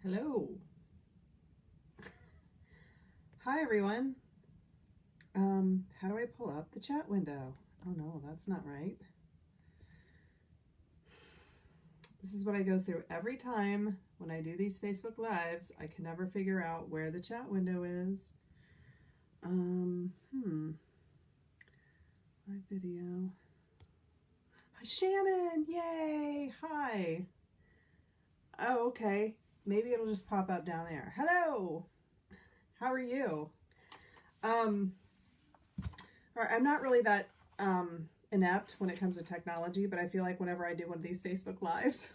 Hello. Hi, everyone. How do I pull up the chat window? Oh no, that's not right. This is what I go through every time when I do these Facebook Lives. I can never figure out where the chat window is. Live video. Hi, Shannon. Yay. Hi. Oh, okay. Maybe it'll just pop up down there. Hello. How are you? All right, I'm not really that inept when it comes to technology, but I feel like whenever I do one of these Facebook Lives,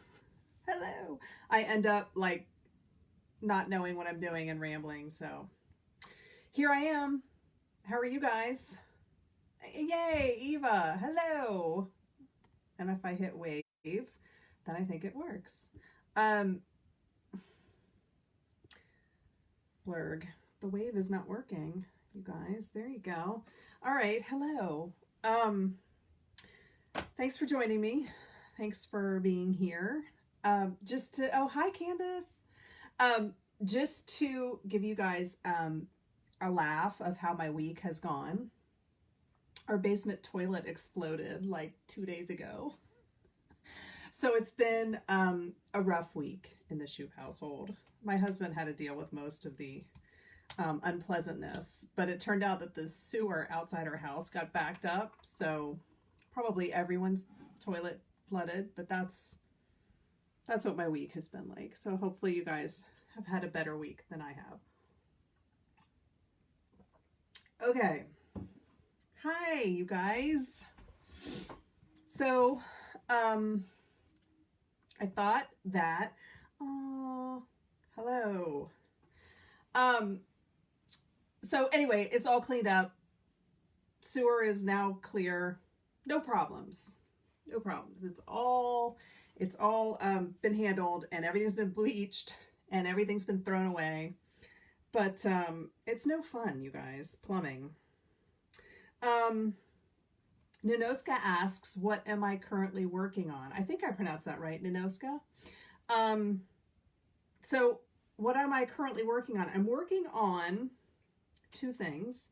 hello, I end up like not knowing what I'm doing and rambling. So here I am. How are you guys? Yay, Eva. Hello. And if I hit wave, then I think it works. Blurg. The wave is not working, you guys. There you go. All right. Hello. Thanks for joining me. Thanks for being here. Oh, hi, Candace. Just to give you guys a laugh of how my week has gone. Our basement toilet exploded like 2 days ago. So it's been a rough week in the Shoup household. My husband had to deal with most of the unpleasantness, but it turned out that the sewer outside our house got backed up, so probably everyone's toilet flooded, but that's what my week has been like. So hopefully you guys have had a better week than I have. Okay. Hi, you guys. So, I thought that, oh, hello. So anyway, it's all cleaned up. Sewer is now clear. No problems. No problems. It's all been handled, and everything's been bleached, and everything's been thrown away. But it's no fun, you guys. Plumbing. Ninoska asks, what am I currently working on? I think I pronounced that right, Ninoska. So what am I currently working on? I'm working on two things.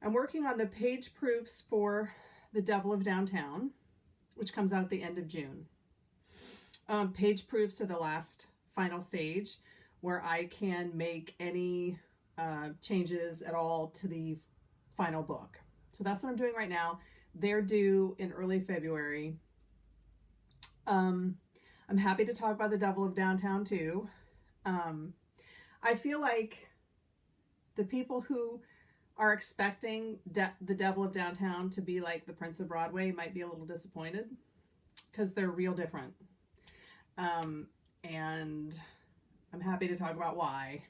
I'm working on the page proofs for The Devil of Downtown, which comes out at the end of June. Page proofs are the last final stage where I can make any changes at all to the final book. So that's what I'm doing right now. They're due in early February. I'm happy to talk about The Devil of Downtown too. I feel like the people who are expecting The Devil of Downtown to be like The Prince of Broadway might be a little disappointed because they're real different. And I'm happy to talk about why.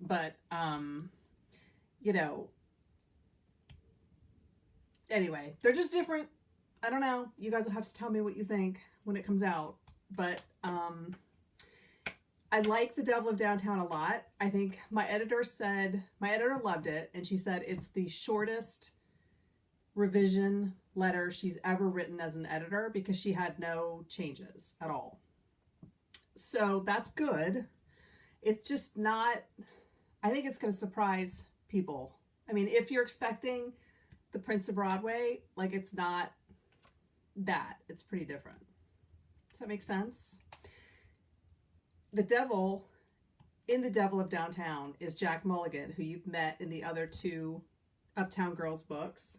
But, you know, anyway, they're just different. I don't know. You guys will have to tell me what you think when it comes out. But I like The Devil of Downtown a lot. I think my editor loved it, and she said it's the shortest revision letter she's ever written as an editor because she had no changes at all. So that's good. It's just not, I think it's going to surprise people. I mean, if you're expecting The Prince of Broadway, like, it's not that. It's pretty different. Does that make sense? The devil in The Devil of Downtown is Jack Mulligan, who you've met in the other two Uptown Girls books.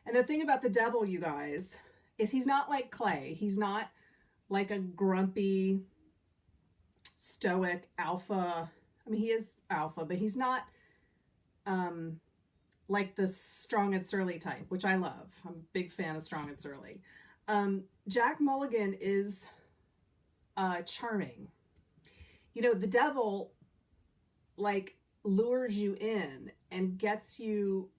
And the thing about the devil, you guys, is he's not like Clay. He's not like a grumpy, stoic alpha. I mean, he is alpha, but he's not like the strong and surly type, which I love. I'm a big fan of strong and surly. Jack Mulligan is charming. You know, the devil like lures you in and gets you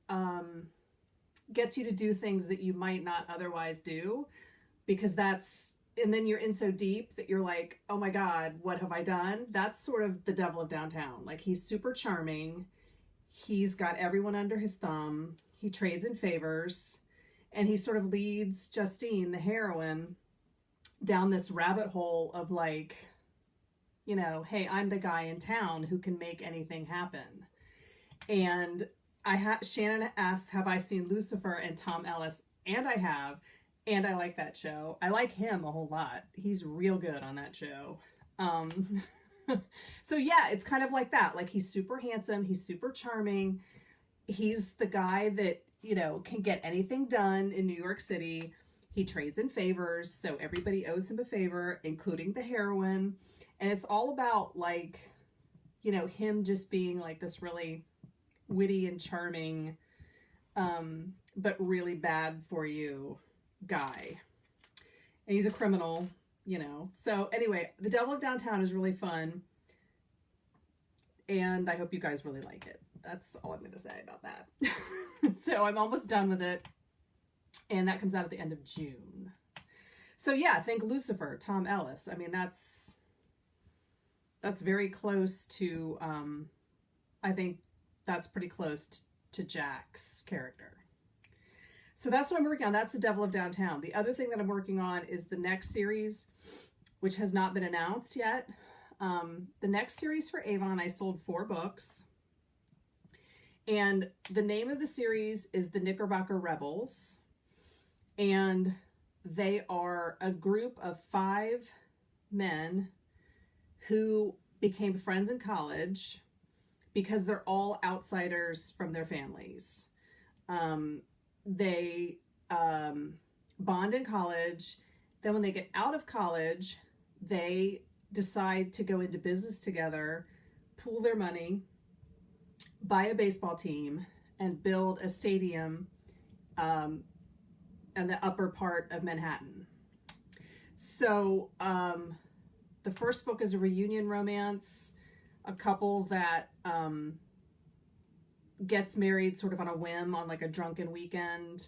to do things that you might not otherwise do, because and then you're in so deep that you're like, oh my God, what have I done? That's sort of the Devil of Downtown. Like, he's super charming. He's got everyone under his thumb. He trades in favors, and he sort of leads Justine, the heroine, down this rabbit hole of like you know, hey, I'm the guy in town who can make anything happen. And Shannon asks, have I seen Lucifer and Tom Ellis? And I have, and I like that show. I like him a whole lot. He's real good on that show. So yeah, it's kind of like that. Like, he's super handsome. He's super charming. He's the guy that, you know, can get anything done in New York City. He trades in favors, so everybody owes him a favor, including the heroine. And it's all about, like, you know, him just being like this really witty and charming, but really bad for you guy. And he's a criminal, you know. So anyway, The Devil of Downtown is really fun. And I hope you guys really like it. That's all I'm going to say about that. So I'm almost done with it. And that comes out at the end of June. So yeah, think Lucifer, Tom Ellis. I mean, that's very close to, I think that's pretty close to Jack's character. So that's what I'm working on. That's The Devil of Downtown. The other thing that I'm working on is the next series, which has not been announced yet. The next series for Avon, I sold 4 books. And the name of the series is the Knickerbocker Rebels. And they are a group of 5 men who became friends in college because they're all outsiders from their families. They bond in college. Then when they get out of college, they decide to go into business together, pool their money, buy a baseball team, and build a stadium in the upper part of Manhattan. So the first book is a reunion romance, a couple that gets married sort of on a whim on like a drunken weekend,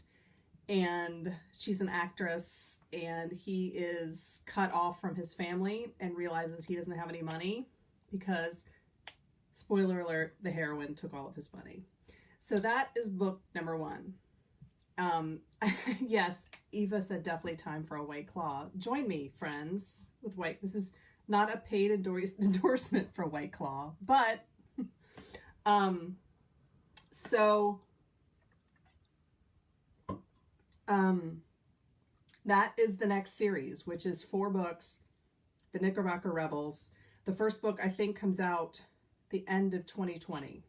and she's an actress, and he is cut off from his family and realizes he doesn't have any money because, spoiler alert, the heroine took all of his money. So that is book number 1. Yes, Eva said definitely time for a White Claw. Join me, friends, with White. This is not a paid endorsement for White Claw, but that is the next series, which is 4 books, The Knickerbocker Rebels. The first book, I think, comes out the end of 2020.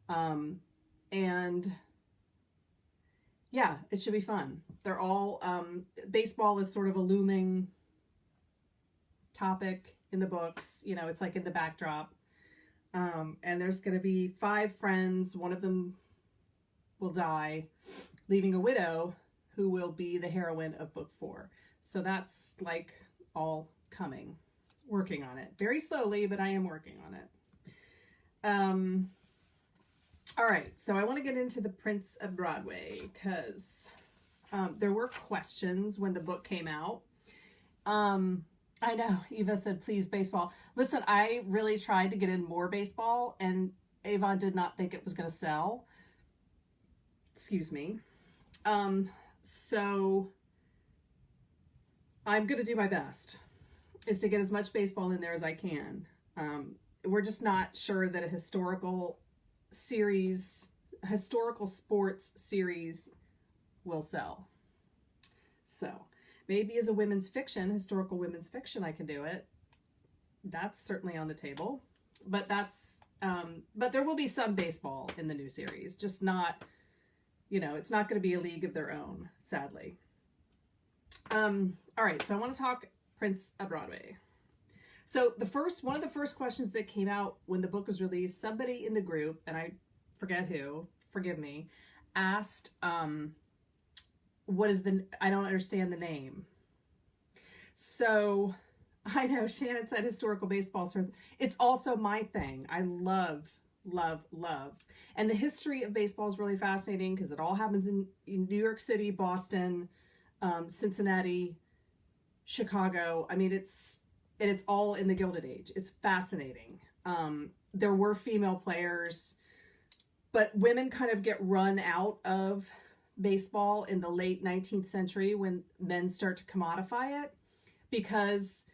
And yeah, it should be fun. They're all, baseball is sort of a looming topic in the books. You know, it's like in the backdrop. And there's going to be 5 friends. One of them will die, leaving a widow who will be the heroine of book 4. So that's like all coming. Working on it. Very slowly, but I am working on it. All right, so I want to get into The Prince of Broadway because there were questions when the book came out. I know, Eva said, please, baseball. Listen, I really tried to get in more baseball, and Avon did not think it was going to sell. Excuse me. So I'm going to do my best is to get as much baseball in there as I can. We're just not sure that a historical sports series will sell. So maybe as a historical women's fiction, I can do it. That's certainly on the table, but but there will be some baseball in the new series, just not, you know, it's not going to be a league of their own, sadly. All right, so I want to talk Prince of Broadway. So one of the first questions that came out when the book was released, somebody in the group, and I forget who, forgive me, asked, I don't understand the name. So I know Shannon said historical baseball. So it's also my thing. I love. And the history of baseball is really fascinating because it all happens in New York City, Boston, Cincinnati, Chicago. I mean, it's all in the Gilded Age. It's fascinating. There were female players, but women kind of get run out of baseball in the late 19th century when men start to commodify it, because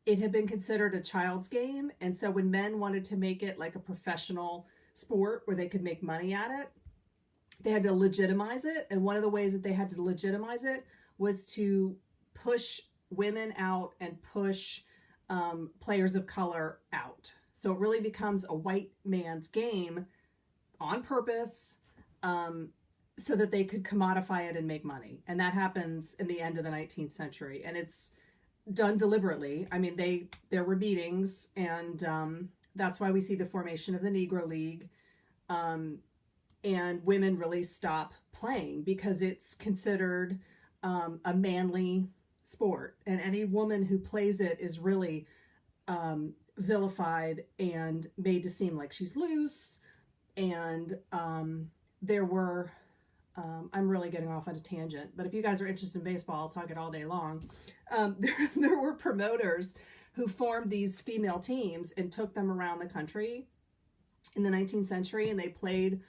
it had been considered a child's game. And so when men wanted to make it like a professional sport where they could make money at it, they had to legitimize it. And one of the ways that they had to legitimize it was to push women out and push players of color out. So it really becomes a white man's game on purpose, so that they could commodify it and make money. And that happens in the end of the 19th century. And it's done deliberately. I mean, there were meetings, and that's why we see the formation of the Negro League. And women really stop playing because it's considered a manly sport. And any woman who plays it is really vilified and made to seem like she's loose. And there were, I'm really getting off on a tangent, but if you guys are interested in baseball, I'll talk it all day long. There were promoters who formed these female teams and took them around the country in the 19th century, and they played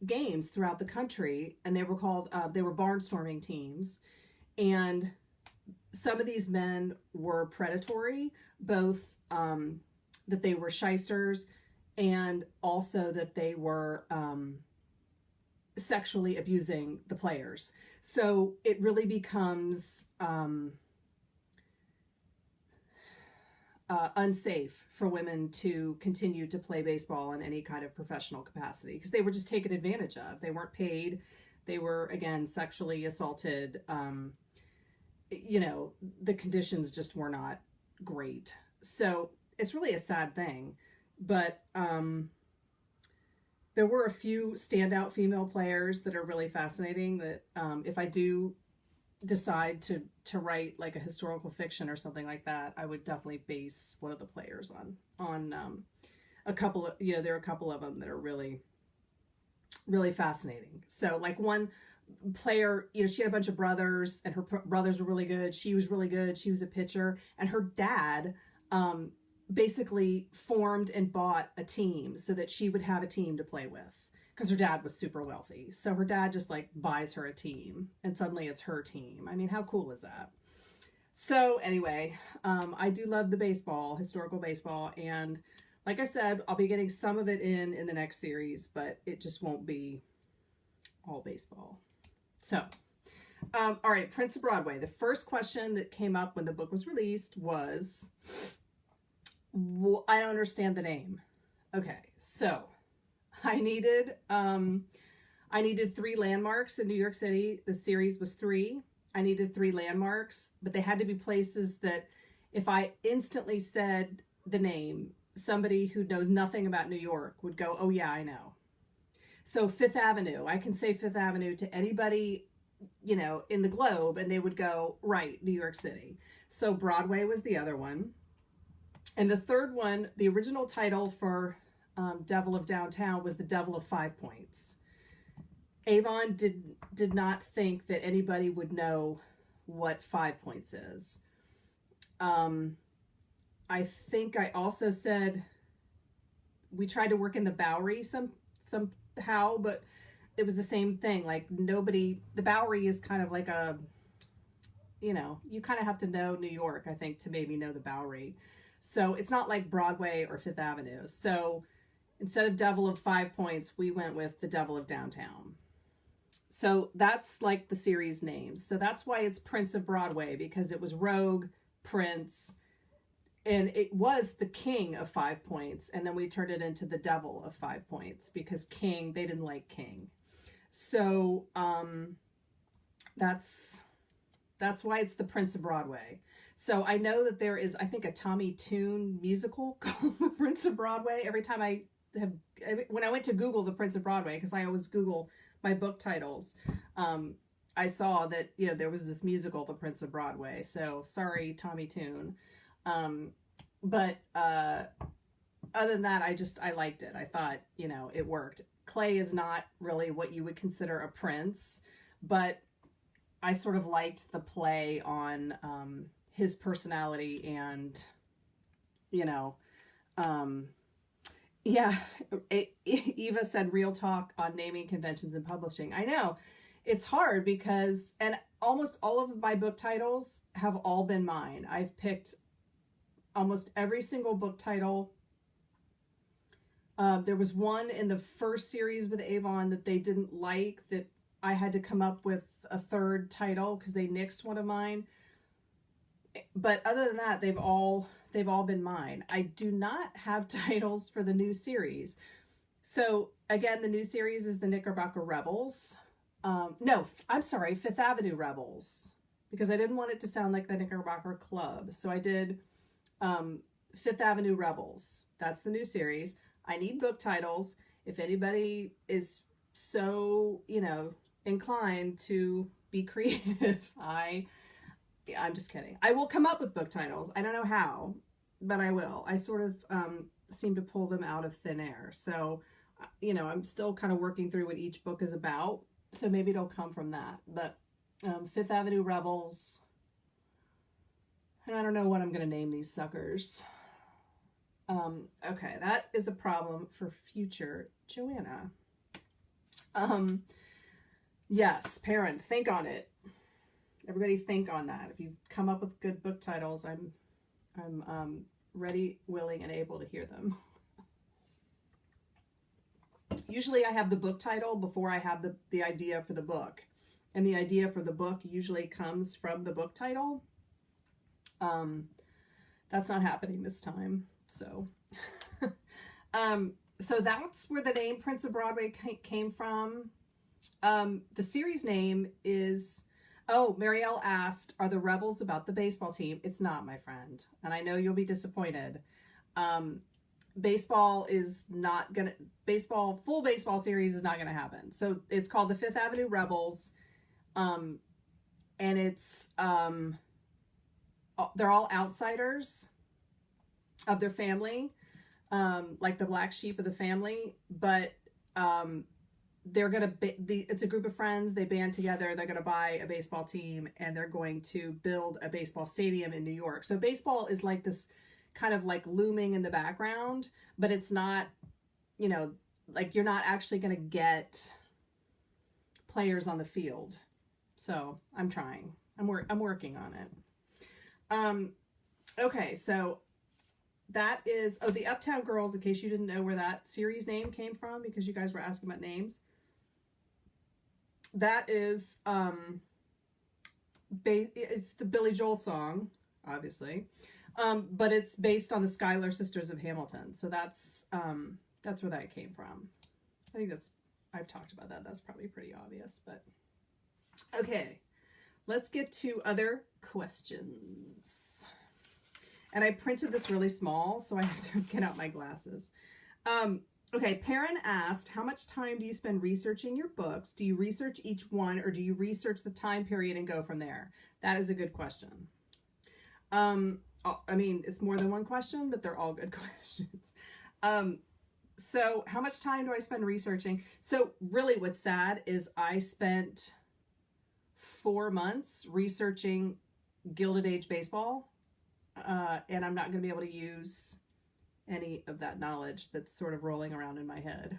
games throughout the country, and they were called, they were barnstorming teams. And some of these men were predatory, both that they were shysters and also that they were sexually abusing the players. So it really becomes unsafe for women to continue to play baseball in any kind of professional capacity because they were just taken advantage of. They weren't paid. They were, again, sexually assaulted. You know, the conditions just were not great. So it's really a sad thing. But there were a few standout female players that are really fascinating that if I do decide to write like a historical fiction or something like that, I would definitely base one of the players on a couple of, you know, there are a couple of them that are really, really fascinating. So like one player, you know, she had a bunch of brothers, and her brothers were really good. She was really good. She was a pitcher, and her dad basically formed and bought a team so that she would have a team to play with because her dad was super wealthy. So her dad just like buys her a team, and suddenly it's her team. I mean, how cool is that? So anyway, I do love the baseball, historical baseball. And like I said, I'll be getting some of it in the next series, but it just won't be all baseball. So, all right, Prince of Broadway. The first question that came up when the book was released was, I don't understand the name. Okay, so I needed 3 landmarks in New York City. The series was 3. I needed 3 landmarks, but they had to be places that if I instantly said the name, somebody who knows nothing about New York would go, oh yeah, I know. So Fifth Avenue, I can say Fifth Avenue to anybody, you know, in the globe, and they would go, right, New York City. So Broadway was the other one. And the third one, the original title for Devil of Downtown was The Devil of 5 Points. Avon did not think that anybody would know what 5 Points is. I think I also said we tried to work in the Bowery somehow, but it was the same thing. Like nobody, the Bowery is kind of like a, you know, you kind of have to know New York, I think, to maybe know the Bowery. So it's not like Broadway or Fifth Avenue. So instead of Devil of 5 Points, we went with The Devil of Downtown. So that's like the series names. So that's why it's Prince of Broadway, because it was Rogue, Prince, and it was the King of 5 Points. And then we turned it into the Devil of 5 Points because King, they didn't like King. So that's why it's the Prince of Broadway. So I know that there is, I think, a Tommy Tune musical called The Prince of Broadway. Every time when I went to Google The Prince of Broadway, because I always Google my book titles, I saw that, you know, there was this musical, The Prince of Broadway. So sorry, Tommy Tune. But other than that, I liked it. I thought, you know, it worked. Clay is not really what you would consider a prince, but I sort of liked the play on his personality and, you know, yeah, Eva said real talk on naming conventions and publishing. I know it's hard because, and almost all of my book titles have all been mine. I've picked almost every single book title. There was one in the first series with Avon that they didn't like, that I had to come up with a third title because they nixed one of mine. But other than that, they've all been mine. I do not have titles for the new series. So again, the new series is the Knickerbocker Rebels. No, I'm sorry, Fifth Avenue Rebels, because I didn't want it to sound like the Knickerbocker Club. So I did Fifth Avenue Rebels. That's the new series. I need book titles. If anybody is so, inclined to be creative, I'm just kidding. I will come up with book titles. I don't know how, but I will. I sort of seem to pull them out of thin air. So, I'm still kind of working through what each book is about. So maybe it'll come from that. But Fifth Avenue Rebels. And I don't know what I'm going to name these suckers. Okay, that is a problem for future Joanna. Yes, Perrin, think on it. Everybody think on that. If you come up with good book titles, I'm ready, willing, and able to hear them. Usually I have the book title before I have the idea for the book. And the idea for the book usually comes from the book title. That's not happening this time. So, so that's where the name Prince of Broadway came from. The series name is, Marielle asked, are the Rebels about the baseball team? It's not, my friend. And I know you'll be disappointed. Full baseball series is not going to happen. So it's called the Fifth Avenue Rebels. And it's, they're all outsiders of their family, like the black sheep of the family, but they're going to it's a group of friends. They band together. They're going to buy a baseball team, and they're going to build a baseball stadium in New York. So baseball is like this kind of like looming in the background, but it's not, like you're not actually going to get players on the field. So I'm trying. I'm working on it. Okay, so that is, the Uptown Girls, in case you didn't know where that series name came from, because you guys were asking about names. That is, it's the Billy Joel song, obviously, but it's based on the Schuyler Sisters of Hamilton. So that's where that came from. I think I've talked about that. That's probably pretty obvious, but okay, let's get to other questions. And I printed this really small, so I have to get out my glasses. Okay, Perrin asked, how much time do you spend researching your books? Do you research each one, or do you research the time period and go from there? That is a good question. I mean, it's more than one question, but they're all good questions. So how much time do I spend researching? So really what's sad is I spent 4 months researching Gilded Age baseball. And I'm not going to be able to use any of that knowledge that's sort of rolling around in my head.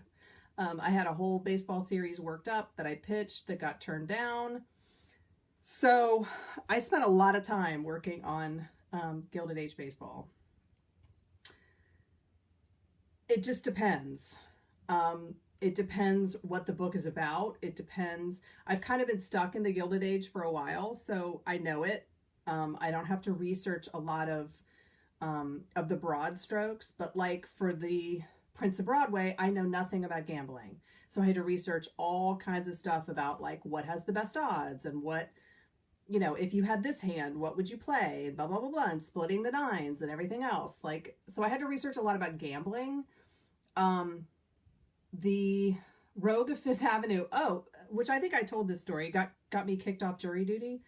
I had a whole baseball series worked up that I pitched that got turned down. So I spent a lot of time working on Gilded Age baseball. It just depends. It depends what the book is about. It depends. I've kind of been stuck in the Gilded Age for a while, so I know it. I don't have to research a lot of the broad strokes, but like for the Prince of Broadway, I know nothing about gambling. So I had to research all kinds of stuff about like what has the best odds and what, if you had this hand, what would you play, and blah, blah, blah, blah, and splitting the nines and everything else. Like, so I had to research a lot about gambling. The Rogue of Fifth Avenue, which I think I told this story, got me kicked off jury duty.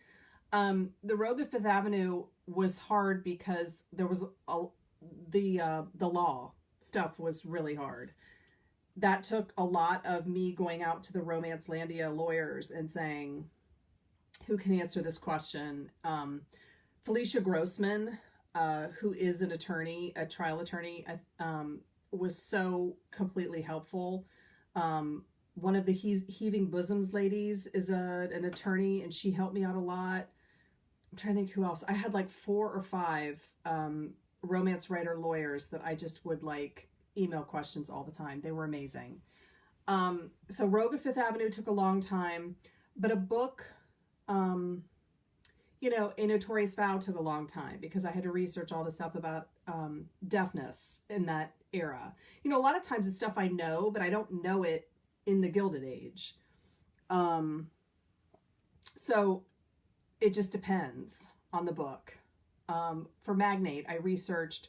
The Rogue of Fifth Avenue was hard because there was the law stuff was really hard. That took a lot of me going out to the Romance Landia lawyers and saying, who can answer this question? Felicia Grossman, who is an attorney, a trial attorney, was so completely helpful. One of the Heaving Bosoms ladies is an attorney, and she helped me out a lot. I'm trying to think who else. I had like 4 or 5 romance writer lawyers that I just would like email questions all the time. They were amazing. So Rogue of Fifth Avenue took a long time, but a book, you know, A Notorious Vow took a long time because I had to research all the stuff about deafness in that era. You know, a lot of times it's stuff I know, but I don't know it in the Gilded Age. So it just depends on the book. For Magnate, I researched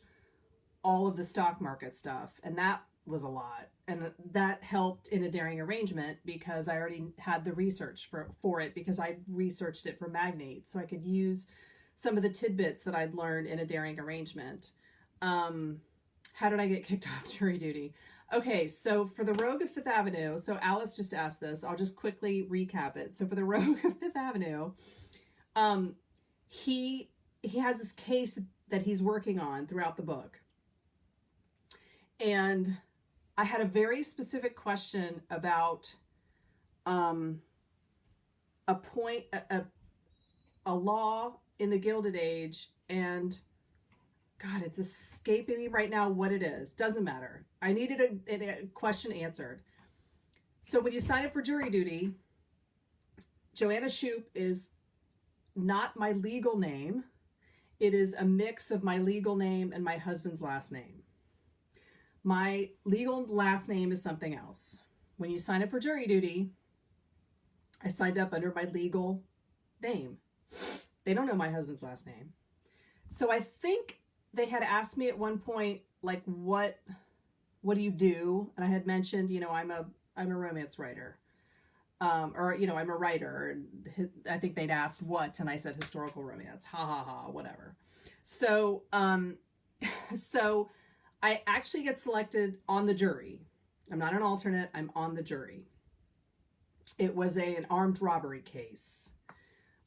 all of the stock market stuff, and that was a lot. And that helped in A Daring Arrangement because I already had the research for it because I researched it for Magnate. So I could use some of the tidbits that I'd learned in A Daring Arrangement. How did I get kicked off jury duty? Okay, so for the Rogue of Fifth Avenue, so Alice just asked this. I'll just quickly recap it. So for the Rogue of Fifth Avenue, he has this case that he's working on throughout the book. And I had a very specific question about a law in the Gilded Age, and God, it's escaping me right now what it is. Doesn't matter. I needed a question answered. So when you sign up for jury duty, Joanna Shoup is not my legal name. It is a mix of my legal name and my husband's last name. My legal last name is something else. When you sign up for jury duty, I signed up under my legal name. They don't know my husband's last name. So I think they had asked me at one point, like, what do you do? And I had mentioned, you know, I'm a romance writer. Or, you know, I'm a writer. And I think they'd asked what, and I said historical romance. Ha ha ha, whatever. So, so I actually get selected on the jury. I'm not an alternate. I'm on the jury. It was an armed robbery case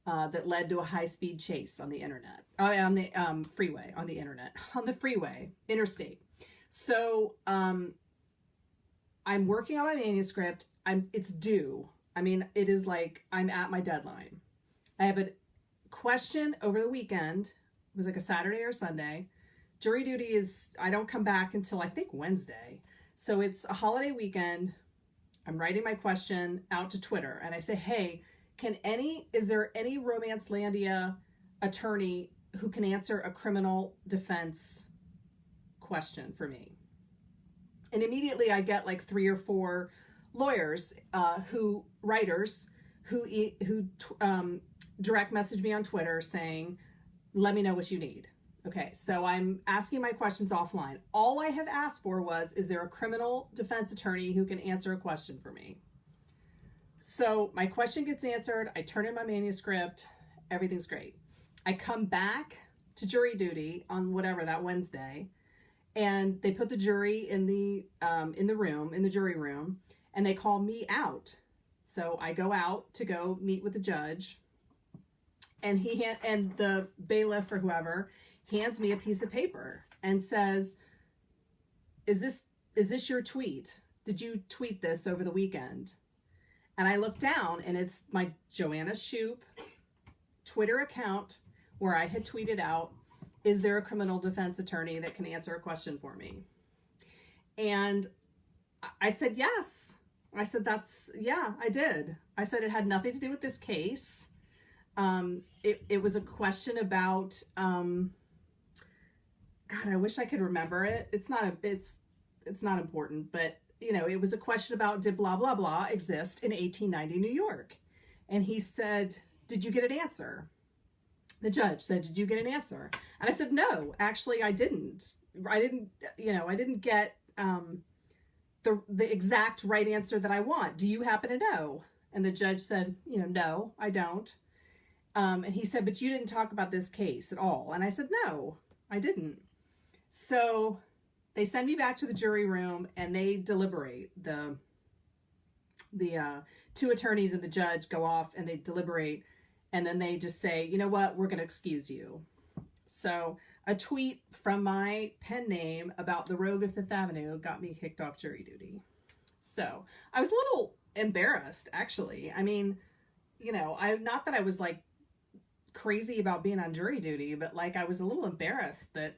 that led to a high-speed chase on the internet, on the freeway, on the internet, on the freeway, interstate. So I'm working on my manuscript. It's due. I mean, it is like I'm at my deadline. I have a question over the weekend. It was like a Saturday or Sunday. Jury duty is, I don't come back until I think Wednesday. So it's a holiday weekend. I'm writing my question out to Twitter and I say, hey, is there any Romancelandia attorney who can answer a criminal defense question for me? And immediately I get like 3 or 4 lawyers, writers who direct message me on Twitter saying, let me know what you need. Okay, so I'm asking my questions offline. All I have asked for was, is there a criminal defense attorney who can answer a question for me? So my question gets answered. I turn in my manuscript. Everything's great. I come back to jury duty on whatever, that Wednesday, and they put the jury in the jury room, and they call me out. So I go out to go meet with the judge, and the bailiff or whoever hands me a piece of paper and says, is this your tweet? Did you tweet this over the weekend? And I look down and it's my Joanna Shoup Twitter account where I had tweeted out, is there a criminal defense attorney that can answer a question for me? And I said, yes. I said, I did. I said, it had nothing to do with this case. It was a question about, God, I wish I could remember it. It's not important, but you know, it was a question about, did blah, blah, blah exist in 1890 New York? And he said, did you get an answer? The judge said, did you get an answer? And I said, no, actually I didn't get, the exact right answer that I want. Do you happen to know? And the judge said, no, I don't. And he said, but you didn't talk about this case at all. And I said, no, I didn't. So they send me back to the jury room and they deliberate. The 2 attorneys and the judge go off and they deliberate. And then they just say, you know what, we're going to excuse you. So a tweet from my pen name about the Rogue of Fifth Avenue got me kicked off jury duty. So I was a little embarrassed, actually. I mean, not that I was like crazy about being on jury duty, but like I was a little embarrassed that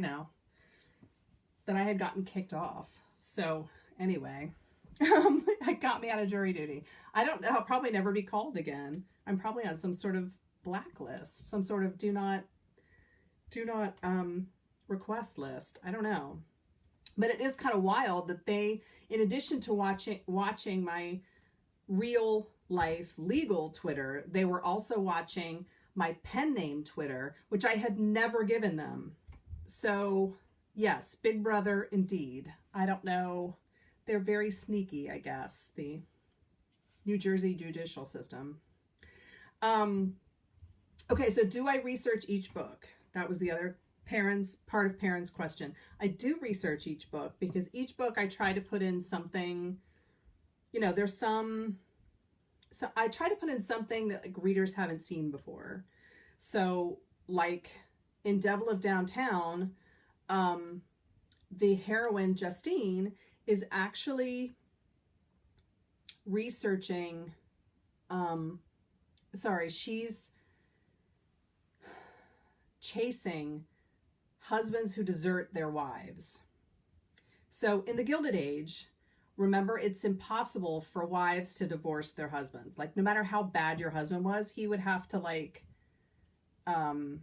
that I had gotten kicked off. So anyway, it got me out of jury duty. I don't know. I'll probably never be called again. I'm probably on some sort of blacklist, some sort of do not request list. I don't know. But it is kind of wild that they, in addition to watching my real life legal Twitter, they were also watching my pen name Twitter, which I had never given them. So yes, Big Brother indeed. I don't know. They're very sneaky, I guess, the New Jersey judicial system. Okay, so do I research each book? That was the other part of parents' question. I do research each book because each book I try to put in something, there's so I try to put in something that like readers haven't seen before. So like in Devil of Downtown, the heroine Justine is actually researching, she's chasing husbands who desert their wives. So in the Gilded Age, remember, it's impossible for wives to divorce their husbands. Like, no matter how bad your husband was, he would have to, in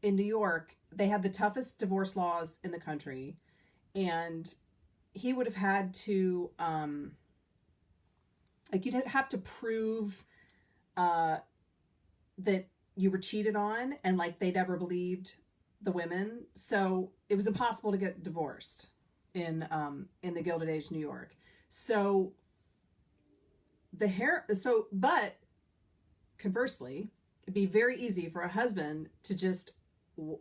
New York, they had the toughest divorce laws in the country. And he would have had to, you'd have to prove that you were cheated on, and, they never believed the women. So it was impossible to get divorced in the Gilded Age, New York. So but conversely, it'd be very easy for a husband to just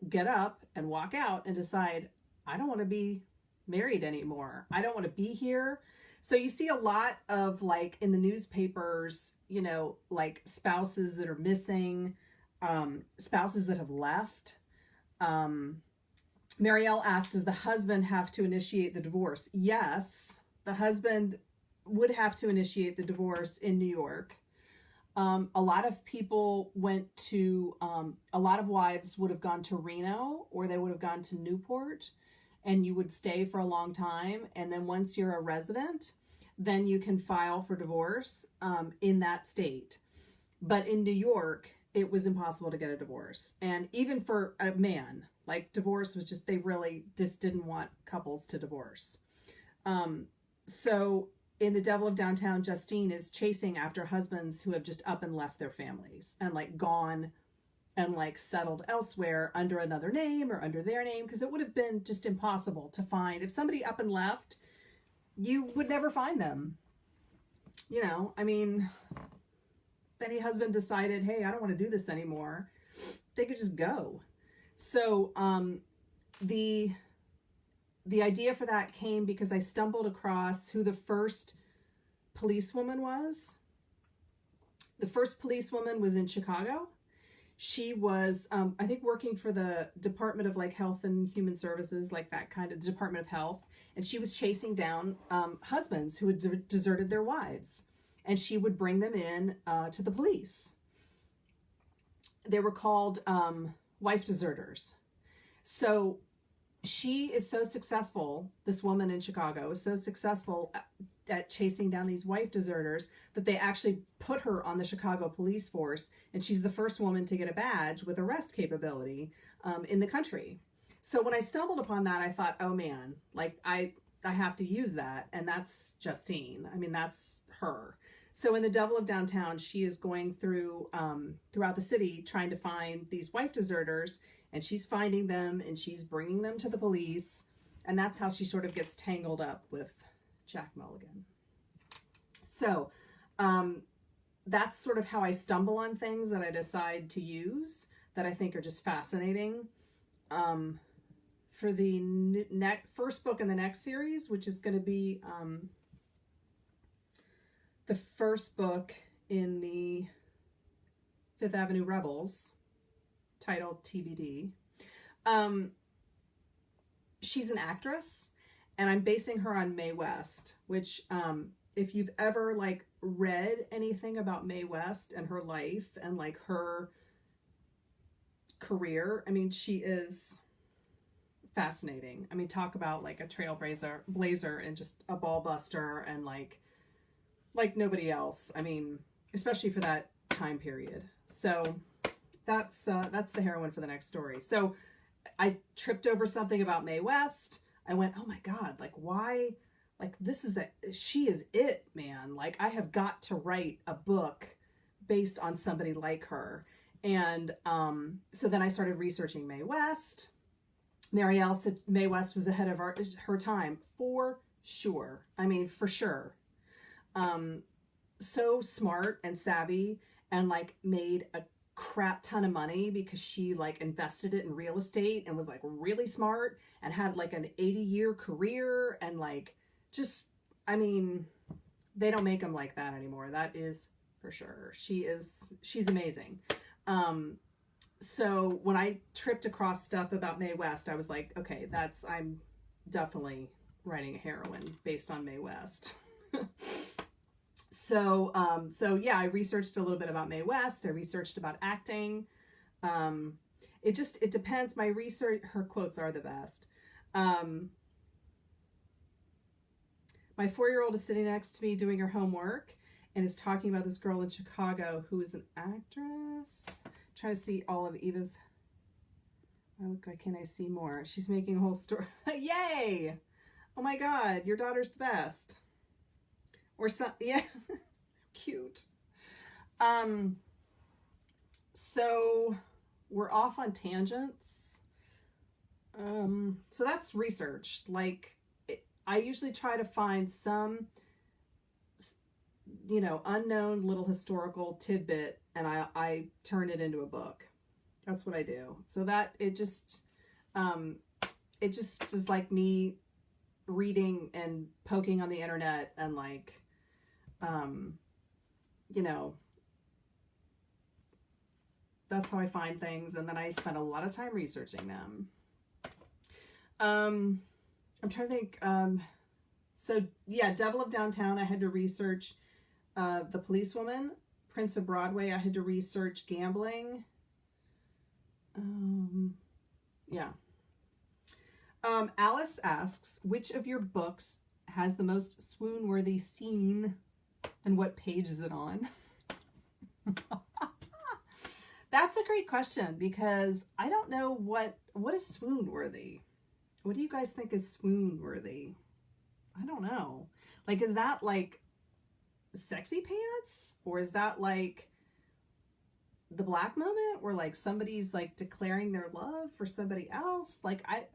get up and walk out and decide, I don't want to be married anymore. I don't want to be here. So you see a lot of in the newspapers, spouses that are missing, spouses that have left. Marielle asked, does the husband have to initiate the divorce? Yes, the husband would have to initiate the divorce in New York. A lot of people went to, a lot of wives would have gone to Reno, or they would have gone to Newport, and you would stay for a long time. And then once you're a resident, then you can file for divorce in that state. But in New York, it was impossible to get a divorce. And even for a man, divorce was just, they really just didn't want couples to divorce. So in The Devil of Downtown, Justine is chasing after husbands who have just up and left their families and gone and settled elsewhere under another name or under their name, because it would have been just impossible to find. If somebody up and left, you would never find them. If any husband decided, hey, I don't want to do this anymore, they could just go. So the idea for that came because I stumbled across who the first policewoman was. The first policewoman was in Chicago. She was, I think, working for the Department of Health and Human Services, that kind of Department of Health. And she was chasing down husbands who had deserted their wives. And she would bring them in to the police. They were called wife deserters. So she is so successful, this woman in Chicago is so successful at chasing down these wife deserters that they actually put her on the Chicago police force, and she's the first woman to get a badge with arrest capability in the country. So when I stumbled upon that, I thought, oh man, I have to use that, and that's Justine. That's her. So in The Devil of Downtown, she is going through throughout the city trying to find these wife deserters, and she's finding them and she's bringing them to the police, and that's how she sort of gets tangled up with Jack Mulligan. So that's sort of how I stumble on things that I decide to use that I think are just fascinating. For the first book in the next series, which is going to be the first book in the Fifth Avenue Rebels, titled TBD. She's an actress, and I'm basing her on Mae West, which if you've ever read anything about Mae West and her life and her career, she is fascinating. I mean, talk about like a blazer and just a ball buster and like nobody else. I mean, especially for that time period. So that's the heroine for the next story. So I tripped over something about Mae West. I went, oh my God, like why? Like she is it, man. Like I have got to write a book based on somebody like her. And so then I started researching Mae West. Marielle said Mae West was ahead of her time, for sure. I mean, for sure. So smart and savvy, and like made a crap ton of money because she like invested it in real estate and was like really smart and had like an 80-year career, and like just, I mean, they don't make them like that anymore. That is for sure. She's amazing. So when I tripped across stuff about Mae West, I was like, okay, I'm definitely writing a heroine based on Mae West. So yeah, I researched a little bit about Mae West. I researched about acting. It depends. My research, her quotes are the best. My 4-year-old is sitting next to me doing her homework and is talking about this girl in Chicago who is an actress. I'm trying to see all of Eva's. Oh, can I see more? She's making a whole story. Yay! Oh my God, your daughter's the best. Or some, yeah, cute. So we're off on tangents. So that's research. Like, I usually try to find some, unknown little historical tidbit, and I turn it into a book. That's what I do. So that it just is like me reading and poking on the internet and like, that's how I find things, and then I spend a lot of time researching them. I'm trying to think. So yeah, Devil of Downtown, I had to research The Policewoman. Prince of Broadway, I had to research gambling. Yeah. Alice asks, which of your books has the most swoon-worthy scene, and what page is it on? That's a great question, because I don't know what is swoon-worthy. What do you guys think is swoon-worthy? I don't know. Like, is that like sexy pants? Or is that like the black moment where like somebody's like declaring their love for somebody else? Like, I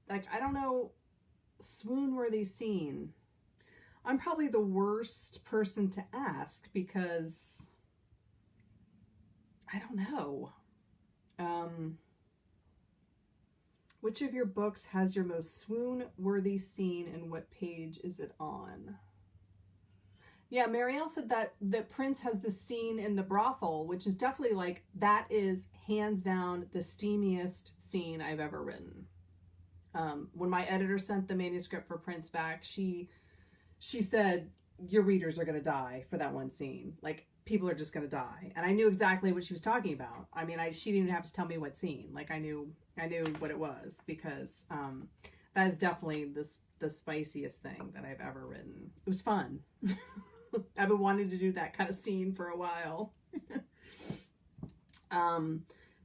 don't know. Swoon-worthy scene. I'm probably the worst person to ask because I don't know. Which of your books has your most swoon-worthy scene, and what page is it on? Yeah, Marielle said that Prince has the scene in the brothel, which is definitely like, that is hands down the steamiest scene I've ever written. When my editor sent the manuscript for Prince back, she said, your readers are going to die for that one scene. Like, people are just going to die. And I knew exactly what she was talking about. I mean, she didn't even have to tell me what scene. Like, I knew what it was, because that is definitely the spiciest thing that I've ever written. It was fun. I've been wanting to do that kind of scene for a while.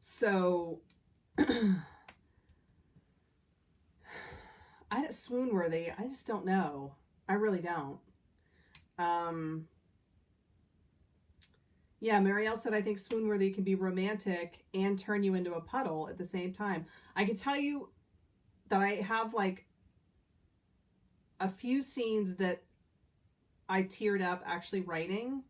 So swoon-worthy, I just don't know. I really don't. Yeah, Marielle said, I think swoon-worthy can be romantic and turn you into a puddle at the same time. I can tell you that I have like a few scenes that I teared up actually writing,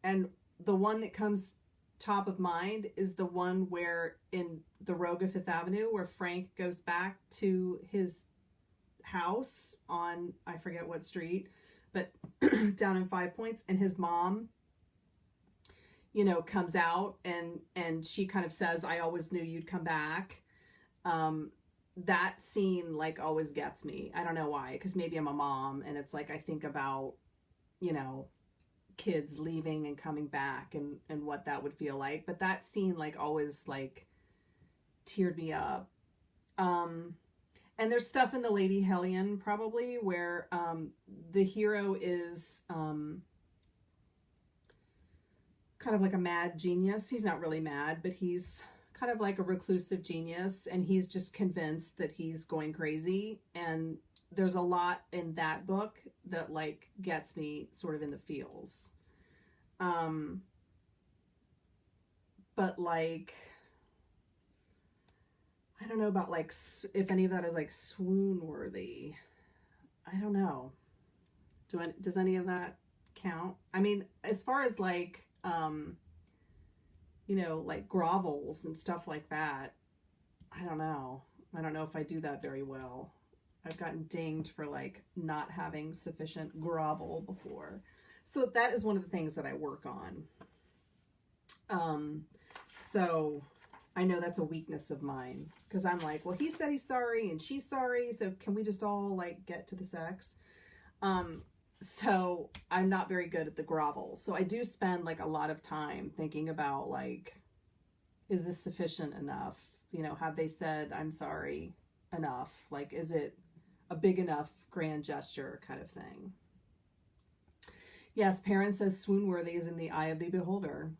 and the one that comes top of mind is the one where in The Rogue of Fifth Avenue, where Frank goes back to his house on, I forget what street, but down in Five Points, and his mom, comes out and she kind of says, I always knew you'd come back. That scene like always gets me. I don't know why, because maybe I'm a mom and it's like I think about, kids leaving and coming back and what that would feel like. But that scene like always like teared me up. And there's stuff in the Lady Hellion probably where the hero is kind of like a mad genius. He's not really mad, but he's kind of like a reclusive genius, and he's just convinced that he's going crazy. And there's a lot in that book that like gets me sort of in the feels. But like, I don't know about like if any of that is like swoon-worthy. I don't know. Does any of that count? I mean, as far as like, you know, like grovels and stuff like that, I don't know. I don't know if I do that very well. I've gotten dinged for like not having sufficient grovel before. So that is one of the things that I work on. So I know that's a weakness of mine, because I'm like, well, he said he's sorry and she's sorry, so can we just all like get to the sex? So I'm not very good at the grovel. So I do spend like a lot of time thinking about like, is this sufficient enough? You know, have they said I'm sorry enough? Like, is it a big enough grand gesture kind of thing? Yes, Perrin says swoon-worthy is in the eye of the beholder.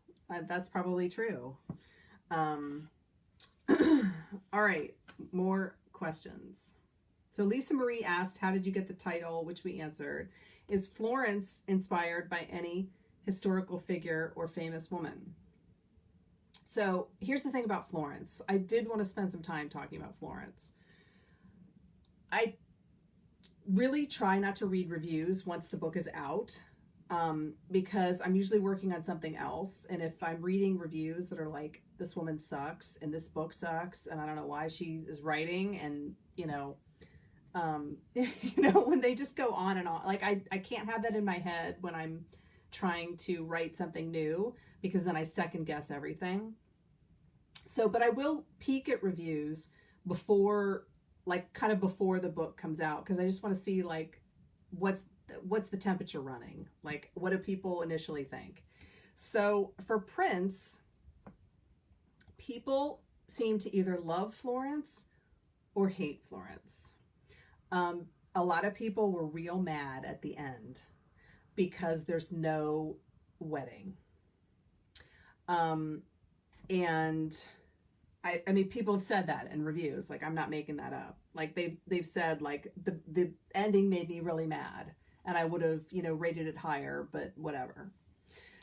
That's probably true. All right, more questions. So Lisa Marie asked, how did you get the title? Which we answered. Is Florence inspired by any historical figure or famous woman? So here's the thing about Florence. I did want to spend some time talking about Florence. I really try not to read reviews once the book is out, because I'm usually working on something else. And if I'm reading reviews that are like, this woman sucks and this book sucks and I don't know why she is writing, and you know, when they just go on and on, like I can't have that in my head when I'm trying to write something new, because then I second guess everything. So, but I will peek at reviews before, like kind of before the book comes out, because I just want to see like what's the temperature running, like what do people initially think. So for Prince, people seem to either love Florence or hate Florence. A lot of people were real mad at the end because there's no wedding. And I mean, people have said that in reviews. Like, I'm not making that up. Like they've said like the ending made me really mad, and I would have, you know, rated it higher, but whatever.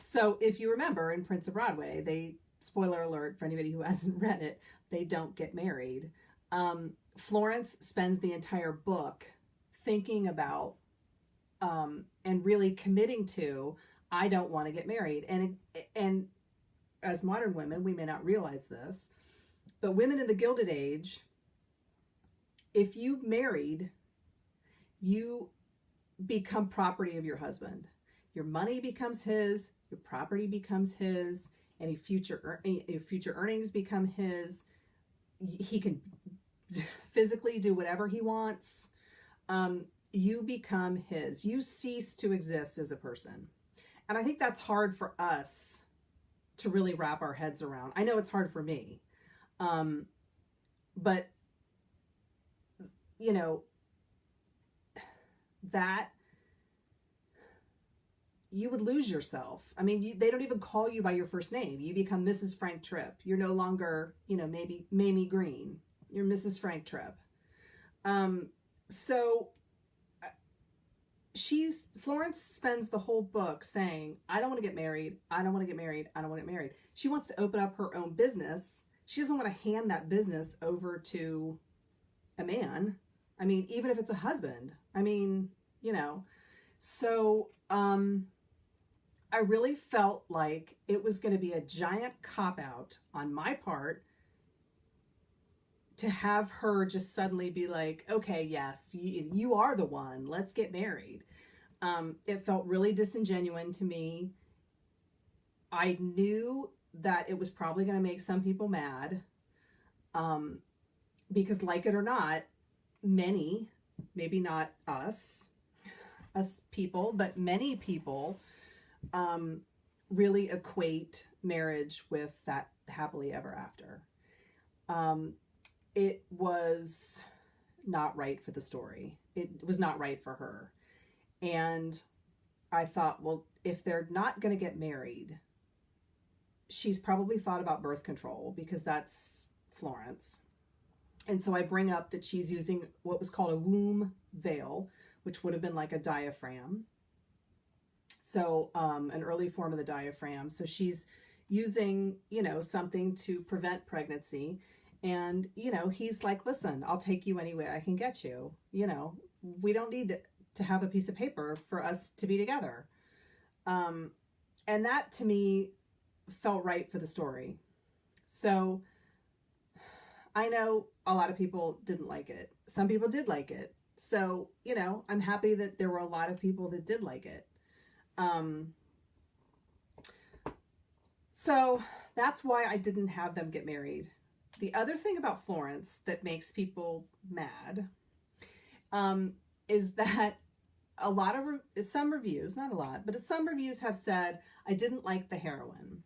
So if you remember in Prince of Broadway, they, spoiler alert for anybody who hasn't read it, they don't get married. Florence spends the entire book thinking about and really committing to, I don't want to get married. And as modern women, we may not realize this, but women in the Gilded Age, if you married, you become property of your husband. Your money becomes his, your property becomes his, any future earnings become his. He can physically do whatever he wants. You become his. You cease to exist as a person. And I think that's hard for us to really wrap our heads around. I know it's hard for me. But, you know, that you would lose yourself. I mean, they don't even call you by your first name. You become Mrs. Frank Tripp. You're no longer, you know, maybe Mamie Green. You're Mrs. Frank Tripp. So Florence spends the whole book saying, I don't want to get married. I don't want to get married. I don't want to get married. She wants to open up her own business. She doesn't want to hand that business over to a man. I mean, even if it's a husband. I mean, you know. So I really felt like it was going to be a giant cop-out on my part to have her just suddenly be like, okay, yes, you are the one. Let's get married. It felt really disingenuous to me. I knew that it was probably going to make some people mad, because like it or not, many, maybe not us people, but many people really equate marriage with that happily ever after. It was not right for the story. It was not right for her. And I thought, well, if they're not going to get married, she's probably thought about birth control because that's Florence. And so I bring up that she's using what was called a womb veil, which would have been like a diaphragm. So an early form of the diaphragm. So she's using, something to prevent pregnancy. And, he's like, listen, I'll take you any way I can get you. We don't need to have a piece of paper for us to be together. And that to me felt right for the story. So I know a lot of people didn't like it. Some people did like it. So, I'm happy that there were a lot of people that did like it. So that's why I didn't have them get married. The other thing about Florence that makes people mad, is that some reviews, not a lot, but some reviews have said, I didn't like the heroine.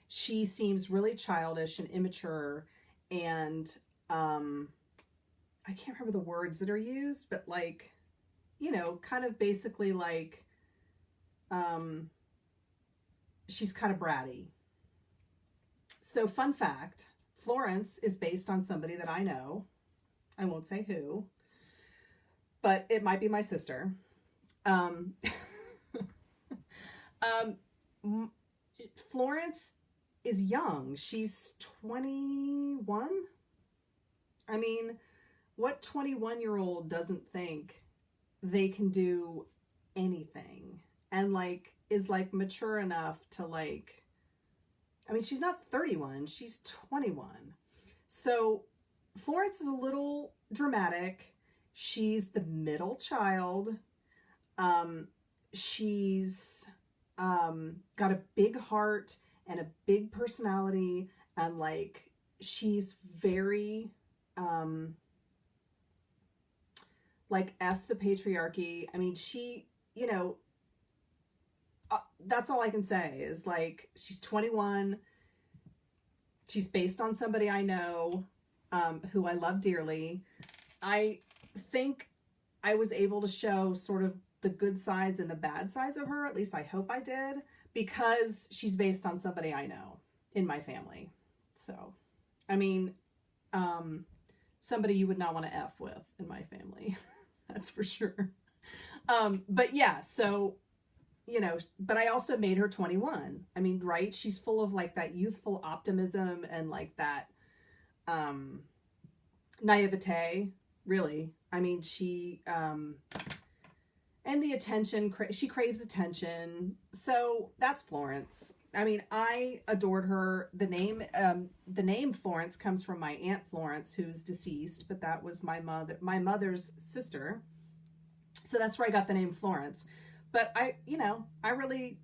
She seems really childish and immature, and I can't remember the words that are used, but like, kind of basically like, she's kind of bratty. So fun fact, Florence is based on somebody that I know. I won't say who, but it might be my sister. Florence is young. She's 21. I mean, what 21-year-old doesn't think they can do anything and like is like mature enough to like, I mean, she's not 31, she's 21. So Florence is a little dramatic. She's the middle child. She's got a big heart and a big personality, and like she's very like F the patriarchy. I mean, she, that's all I can say is like, she's 21. She's based on somebody I know, who I love dearly. I think I was able to show sort of the good sides and the bad sides of her. At least I hope I did, because she's based on somebody I know in my family. So, I mean, somebody you would not want to F with in my family. That's for sure. But yeah, so, but I also made her 21. I mean, right? She's full of like that youthful optimism and like that, naivete, really. I mean, she, and the attention, she craves attention. So that's Florence. I mean, I adored her. The name Florence comes from my Aunt Florence, who's deceased, but that was my mother's sister. So that's where I got the name Florence. But I really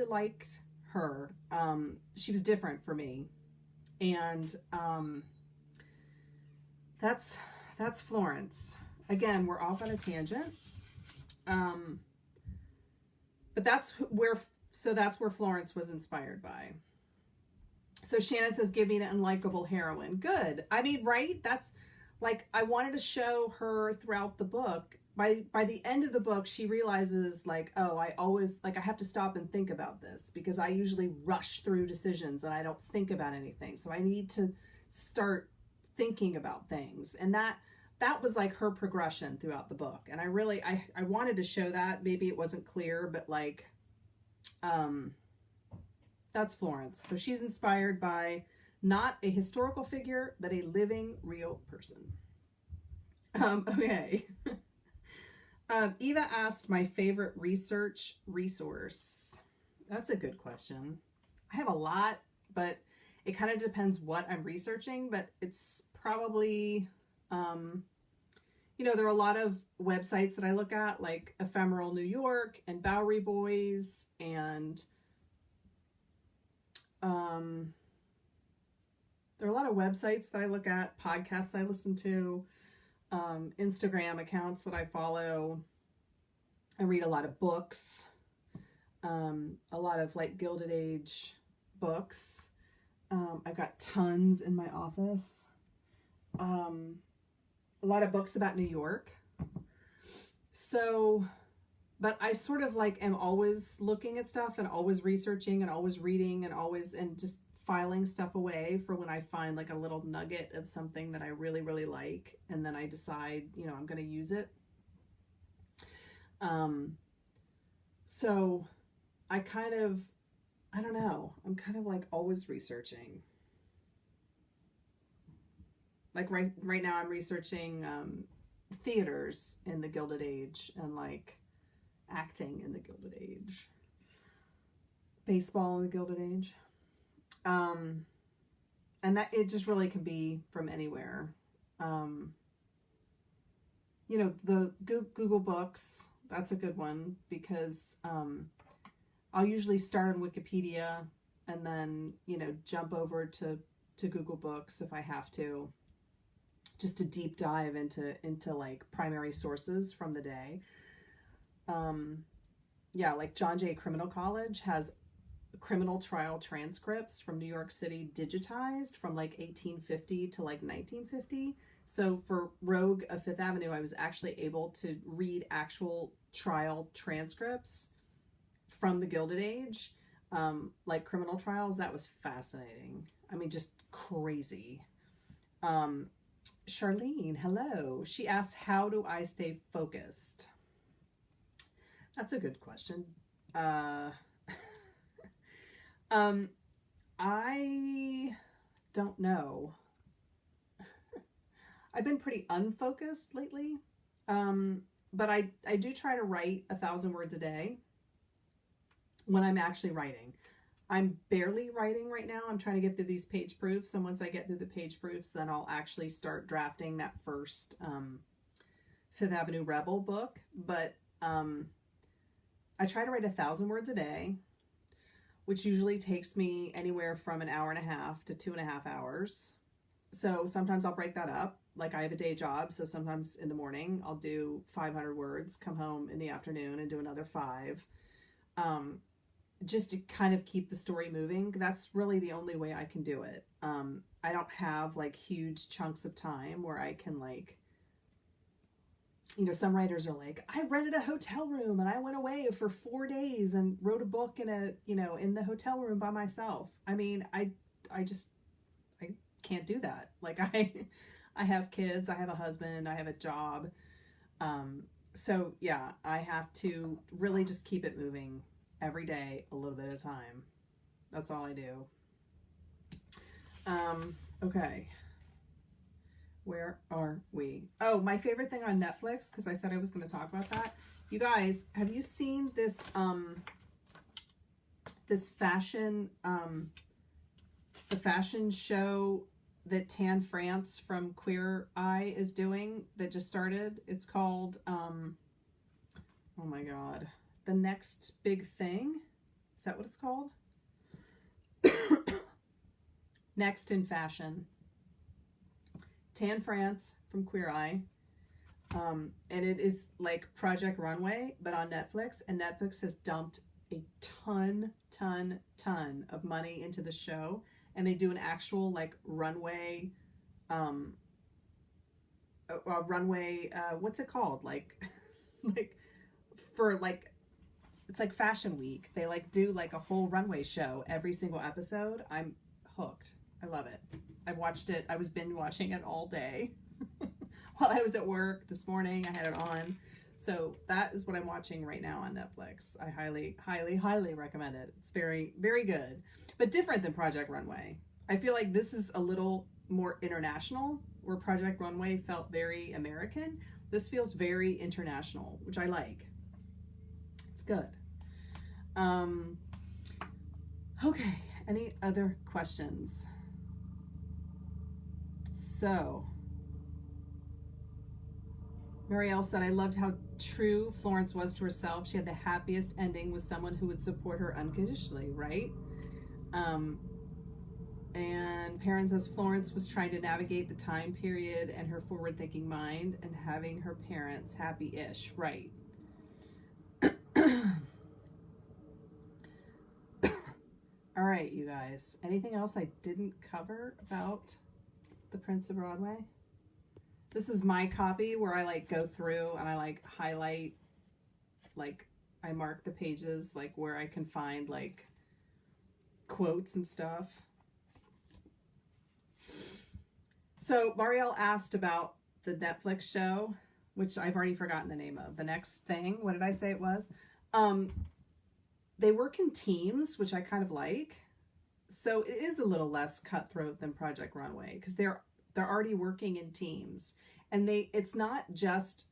liked her. She was different for me. And, that's Florence. Again, we're off on a tangent. But that's where Florence was inspired by. So Shannon says, give me an unlikable heroine. Good. I mean, right? That's like, I wanted to show her throughout the book. By the end of the book, she realizes like, oh, I have to stop and think about this, because I usually rush through decisions and I don't think about anything. So I need to start thinking about things. And that was like her progression throughout the book. And I wanted to show that. Maybe it wasn't clear, but like, that's Florence. So she's inspired by not a historical figure, but a living, real person. Okay. Eva asked my favorite research resource. That's a good question. I have a lot, but it kind of depends what I'm researching, but it's probably, there are a lot of websites that I look at, like Ephemeral New York and Bowery Boys, and there are a lot of websites that I look at, podcasts I listen to, Instagram accounts that I follow. I read a lot of books, a lot of like Gilded Age books. I've got tons in my office. a lot of books about New York. So, but I sort of like am always looking at stuff and always researching and always reading and just filing stuff away for when I find like a little nugget of something that I really, really like. And then I decide, I'm going to use it. So I don't know. I'm kind of like always researching. Like right now I'm researching theaters in the Gilded Age and like acting in the Gilded Age, baseball in the Gilded Age. And that it just really can be from anywhere. The Google Books, that's a good one because I'll usually start on Wikipedia and then, jump over to Google Books if I have to, just to deep dive into like primary sources from the day. Like John Jay Criminal College has criminal trial transcripts from New York City digitized from like 1850 to like 1950. So for Rogue of Fifth Avenue, I was actually able to read actual trial transcripts from the Gilded Age, like criminal trials. That was fascinating. I mean, just crazy. Charlene, hello. She asks, how do I stay focused? That's a good question. I don't know. I've been pretty unfocused lately. But I do try to write 1,000 words a day when I'm actually writing. I'm barely writing right now. I'm trying to get through these page proofs. And once I get through the page proofs, then I'll actually start drafting that first Fifth Avenue Rebel book. But I try to write 1,000 words a day, which usually takes me anywhere from an hour and a half to 2.5 hours. So sometimes I'll break that up. Like I have a day job. So sometimes in the morning I'll do 500 words, come home in the afternoon and do another 5. Just to kind of keep the story moving. That's really the only way I can do it. I don't have like huge chunks of time where I can like, some writers are like, I rented a hotel room and I went away for 4 days and wrote a book in the hotel room by myself. I mean, I can't do that. Like I have kids, I have a husband, I have a job. So yeah, I have to really just keep it moving every day, a little bit at a time. That's all I do. Okay. Where are we? Oh, my favorite thing on Netflix, because I said I was going to talk about that. You guys, have you seen this this fashion the fashion show that Tan France from Queer Eye is doing that just started? It's called oh my god, The Next Big Thing. Is that what it's called? Next in Fashion. Tan France from Queer Eye. And it is like Project Runway, but on Netflix. And Netflix has dumped a ton of money into the show. And they do an actual like runway, what's it called? Like for like, it's like Fashion Week. They like do like a whole runway show every single episode. I'm hooked. I love it. I've watched it. I was binge watching it all day while I was at work this morning. I had it on. So that is what I'm watching right now on Netflix. I highly recommend it. It's very, very good, but different than Project Runway. I feel like this is a little more international, where Project Runway felt very American. This feels very international, which I like. It's good. Okay. Any other questions? So, Marielle said, I loved how true Florence was to herself. She had the happiest ending with someone who would support her unconditionally, right? And Perrin says, Florence was trying to navigate the time period and her forward-thinking mind and having her parents happy-ish, right? All right, you guys. Anything else I didn't cover about The Prince of Broadway? This is my copy where I like go through and I like highlight, like I mark the pages like where I can find like quotes and stuff. So Marielle asked about the Netflix show, which I've already forgotten the name of. The Next Thing. What did I say it was? They work in teams, which I kind of like. So it is a little less cutthroat than Project Runway because they're already working in teams, and it's not just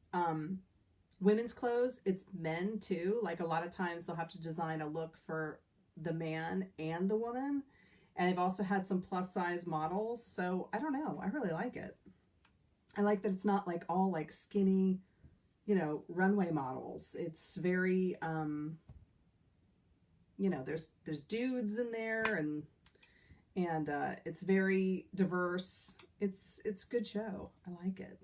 women's clothes, it's men too. Like a lot of times they'll have to design a look for the man and the woman, and they've also had some plus size models. So I don't know, I really like it. I like that it's not like all like skinny, you know, runway models. It's very you know, there's dudes in there, and it's very diverse. It's a good show. I like it.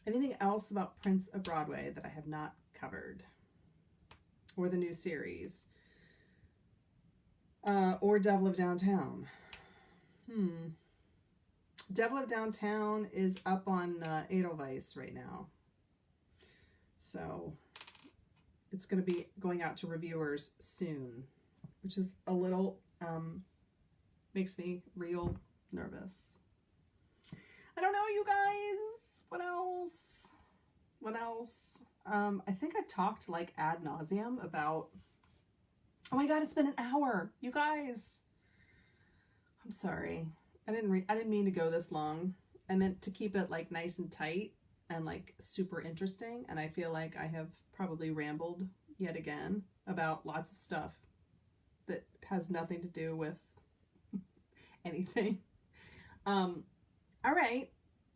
Anything else about Prince of Broadway that I have not covered, or the new series, or Devil of Downtown? Devil of Downtown is up on Edelweiss right now, so it's going to be going out to reviewers soon, which is a little makes me real nervous. I don't know, you guys. What else? What else? I think I talked like ad nauseum about. Oh my God, it's been an hour, you guys. I'm sorry. I didn't mean to go this long. I meant to keep it like nice and tight and like super interesting. And I feel like I have probably rambled yet again about lots of stuff that has nothing to do with anything. All right.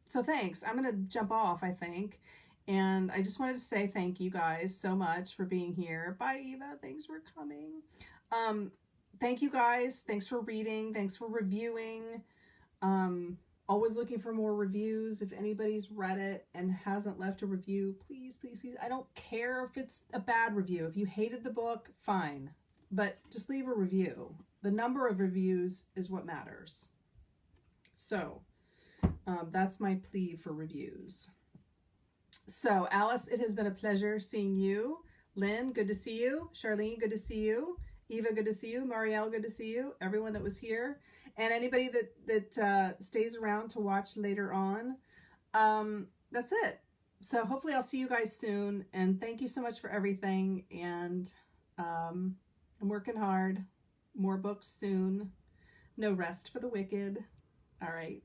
So thanks. I'm going to jump off, I think. And I just wanted to say thank you guys so much for being here. Bye, Eva. Thanks for coming. Thank you guys. Thanks for reading. Thanks for reviewing. Always looking for more reviews. If anybody's read it and hasn't left a review, please, please, please. I don't care if it's a bad review. If you hated the book, fine. But just leave a review. The number of reviews is what matters. So that's my plea for reviews. So Alice, it has been a pleasure seeing you. Lynn, good to see you. Charlene, good to see you. Eva, good to see you. Marielle, good to see you. Everyone that was here. And anybody that stays around to watch later on. That's it. So hopefully I'll see you guys soon. And thank you so much for everything. And I'm working hard. More books soon. No rest for the wicked. All right.